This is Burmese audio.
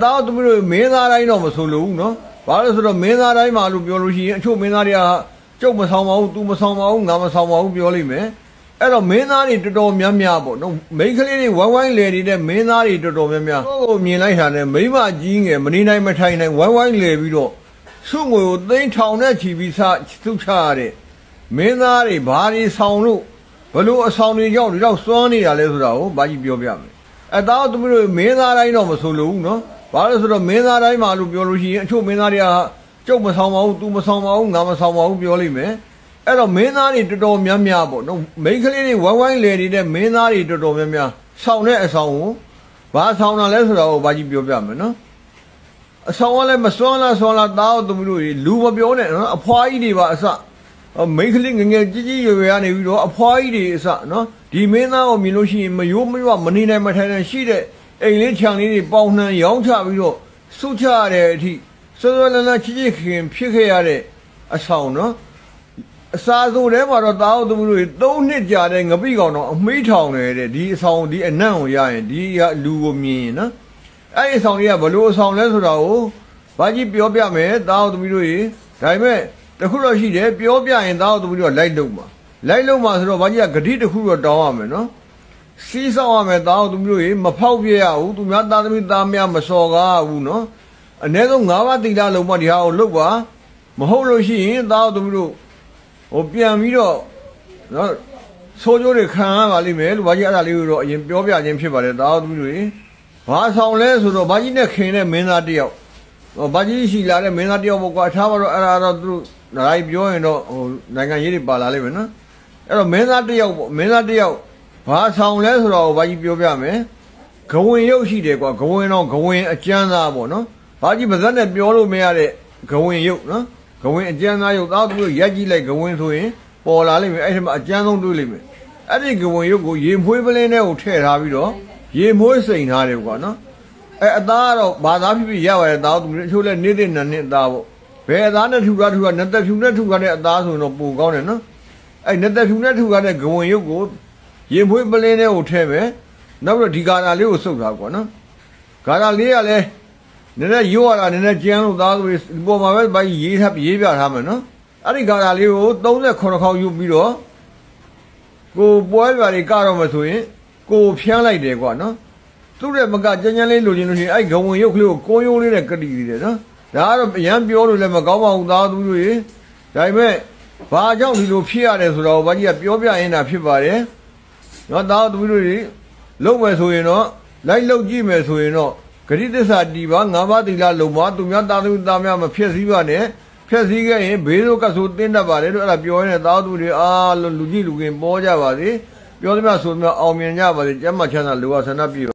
တော့သူတို့မင်းသားတိုင်းတော့မဆိုလို့နော်ဘာလို့ဆိုတော့မင်းသားတိုင်းမှာလို့ပြောလို့ရှိရင်အချို့မင်းသားတွေကကျုပ်မဆောင်ပါဘူးသူမဆောင်ပါဘူးငါမဆောင်ပါဘူးပြောလိမ့်မယ်အဲ့တော့မင်းသားတွေတော်တော်များများပေါ့နော်မိန်းကလေးတွေဝိုင်းဝိုင်းလေနေတဲ့မင်းသားတွေတော်တော်များများကိုမြင်လိုက်တာနဲ့မိမကြီးငယ်မနေနိုင်မထိုင်နိုင်ဝိုင်းဝိုင်းလေပြီးတော့စုငွေကိုသိန်းထောင်နဲ့ချီပြီးစုချရတဲ့မင်းသားတွေဘာတွေဆောင်လို့ဘလို့အဆောင်တွေကြောင့်ဒီတော့စွမ်းနေတာလဲဆိုတာကိုဘာကြီးပြောပြမယ်တော့သူတို့မင်းသားတိုင်းတော့မဆိုလို့နော်ဘာလို့ဆိုတော့မင်းသားတိုင်းမှာလို့ပြောလို့ရှိရင်အချို့မင်းသားတွေကကျုပ်မဆောင်ပါဘူးသူမဆောင်ပါဘူးငါမဆောင်ပါဘူးပြောလိမ့်မယ်အဲ့တော့မင်းသားတွေတော်တော်များများပေါ့နော်မိန်းကလေးတွေဝိုင်းဝိုင်းလေနေတဲ့မင်းသားတွေတော်တော်များများဆောင်တဲ့အဆောင်ကိုဘာဆောင်တာလဲဆိုတာကိုဘာကြီးပြောပြမယ်နော်အဆောင်ကလည်းမစွမ်းလားစွမ်းလားတားသူတို့လူမပြောနဲ့နော်အဖွားကြီးတွေပါအစမိန်းကလေးငငယ်ကြီးကြီးရွယ်ရွယ်ကနေပြီးတော့အဖွားကြီးတွေအစနော်ဒီမင်းသားကိုမြင်လို့ရှိရင်မယိုးမရွမနေနိုင်မထိုင်နိုင်ရှိတဲ့အိမ်လေးခြံလေးတွေပေါင်နှံရောင်းချပြီးတော့စုချရတဲ့အထိစောစောလန်းလန်းချစ်ချစ်ခင်ဖြစ်ခဲ့ရတဲ့အဆောင်နော်အစာဆိုထဲမှာတော့တားသူတို့3နှစ်ကြာတဲ့ငပိကောင်တော့အမိထောင်နေတဲ့ဒီအဆောင်ဒီအနံ့ကိုရရင်ဒီလူကိုမြင်ရင်နော်အဲ့ဒီအဆောင်တွေကဘလို့အဆောင်လဲဆိုတာကိုဘာကြီးပြောပြမယ်တားသူတို့ဒါပေမဲ့တခုတော့ရှိတယ်ပြောပြရင်တားသူတို့လိုက်လုံးမှာဆိုတော့ဘာကြီးကဂတိတခုတော့တောင်းရမယ်နော်စီးဆောင်ရမယ်တားသူတို့မဖောက်ပြရဘူးသူများသားသမီးသားများမစော်ကားဘူးနော်အနည်းဆုံး9ပါးသီလလုံးမဒီဟာကိုလုပ်ပါမဟုတ်လို့ရှိရင်တားသူတို့ပြန်ပြီးတော့နော်ဆိုးကျိုးတွေခံရပါလိမ့်မယ်လို့ဘာကြီးအဲ့ဒါလေးကိုတော့အရင်ပြောပြခြင်းဖြစ်ပါတယ်တားသူတို့ဘာဆောင်လဲဆိုတော့ဘာကြီးနဲ့ခင်တဲ့မင်းသားတယောက်ဘာကြီးရှိလာတဲ့မင်းသားတယောက်ပေါ့ကွာထားပါတော့အဲ့ဒါတော့သူတို့နိုင်ပြောရင်တော့နိုင်ငံရေးတွေပါလာလိမ့်မယ်နော်အဲ့တော့မင်းသားတယောက်ပေါ့မင်းသားတယောက်ဘာဆောင်လဲဆိုတော့ဘာကြီးပြောပြမယ်ဂဝင်ရုပ်ရှိတယ်ကွာဂဝင်တော့ဂဝင်အကျမ်းသားပေါ့နော်ဘာကြီးပါဇက်နဲ့ပြောလို့မရတဲ့ဂဝင်ရုပ်နော်ဂဝင်အကျမ်းသားရုပ်သားသူတို့ရက်ကြည့်လိုက်ဂဝင်ဆိုရင်ပေါ်လာလိမ့်မယ်အဲ့ဒီမှာအကျမ်းဆုံးတွေးလိမ့်မယ်အဲ့ဒီဂဝင်ရုပ်ကိုရေမွှေးပလင်းထဲကိုထည့်ထားပြီးတော့ရေမွှေးစိန်ထားတယ်ကွာနော်အသားကတော့ဘာသာဖြစ်ဖြစ်ရပါတယ်သားသူတို့အချို့လဲနေတဲ့နနှစ်အသားပေါ့ဘယ်အသားနဲ့ထူတာနတ်သက်ဖြူနဲ့ထူတာတဲ့အသားဆိုရင်တော့ပိုကောင်းတယ်နော်အဲ့နတ်သက်ဖြူနဲ့ထူတာတဲ့ဂဝင်ရုပ်ကိုရေမွှေးပလင်းထဲကိုထည့်မယ်နောက်ပြီးတော့ဒီဂါတာလေးကိုစုပ်ထားကွာနော်ဂါတာလေးကလည်းနည်းနည်းရိုးရတာနည်းနည်းကျန်းလို့သားသူတွေဒီပေါ်မှာပဲဘာကြီးရေးပြထားမယ်နော်အဲ့ဒီဂါတာလေးကို38ခေါက်ယူပြီးတော့ကိုပွဲပြားတွေကတော့မဆိုရင်ကိုဖြန်းလိုက်တယ်ကွာနော်သူ့ရဲ့မကကြမ်းကြမ်းလေးလိုချင်လို့ရှိရင်အဲ့ဂဝင်ရုပ်ကလေးကိုကိုယိုးလေးနဲ့ကတိတယ်နော်ဒါကတော့အရန်ပြောလို့လည်းမကောင်းပါဘူးသားသူတွေဒါပေမဲ့ဘာကြောင့်ဒီလိုဖြစ်ရတယ်ဆိုတော့ဘာကြီးကပြောပြရင်တာဖြစ်ပါတယ်နော်သားသူတွေလုံးမယ်ဆိုရင်တော့လိုက်လုပ်ကြည့်မယ်ဆိုရင်တော့ဂရိသစ္စာတီပါ9ပါးသီလလုံးပါသူများသားသူသားများမဖြစ်စည်းပါနဲ့ဖြစ်စည်းခဲ့ရင်ဘေးတို့ကဆိုတင်းတတ်ပါတယ်လို့အဲ့ဒါပြောရင်းသားသူတွေအားလူကြီးလူကင်ပေါ်ကြပါစေပြောသမျှဆိုသမျှအောင်မြင်ကြပါစေကျမ်းမာချမ်းသာလူဝဆန္ဒပြ